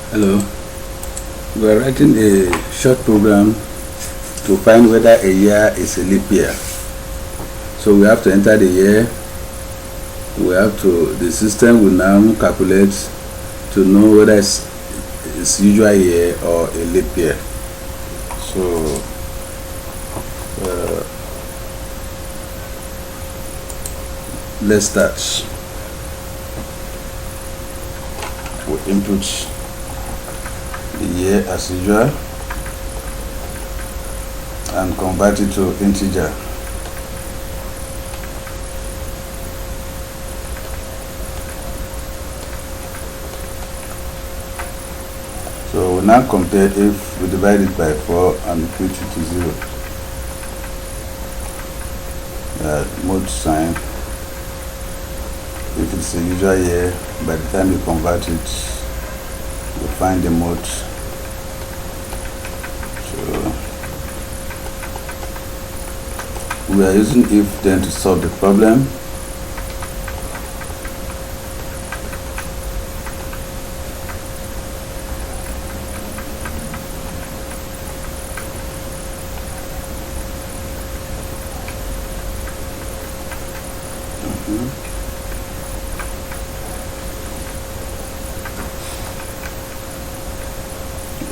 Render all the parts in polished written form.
Hello. We are writing a short program to find whether a year is a leap year. So we have to enter the year. The system will now calculate to know whether it's usual year or a leap year. So let's start. We input the year as usual and convert it to integer. So we now compare if we divide it by 4 and equate it to 0. Mode sign. If it's a usual year, by the time you convert it, you find the mode. So we are using if then to solve the problem.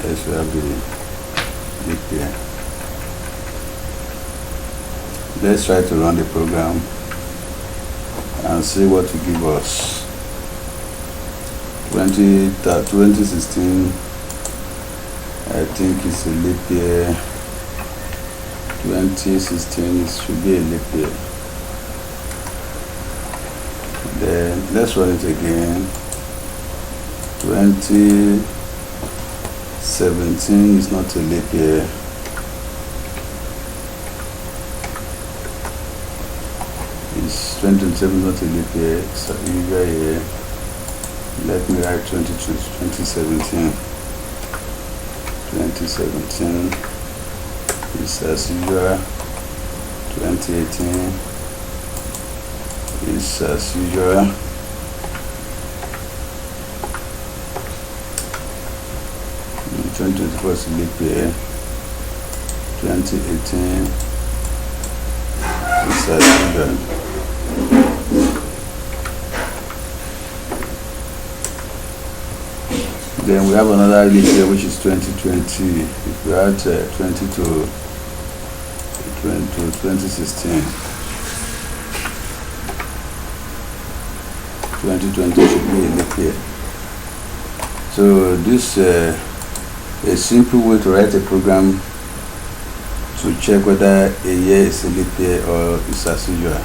Yes, we have the leap year. Let's try to run the program and see what will give us. 2016, I think it's a leap year. 2016 should be a leap year. Then let's run it again. 2017 is not a leap year. It's 2027 not a leap year, it's a usual year. Let me write 2017. 2017 is as usual. 2018 is as usual. 2024 is a leap year. 2018 is as usual. Then we have another leap year which is 2020. If we add 20 to 2016, 2020 should be a leap year. So this is a simple way to write a program to check whether a year is a leap year or is as usual.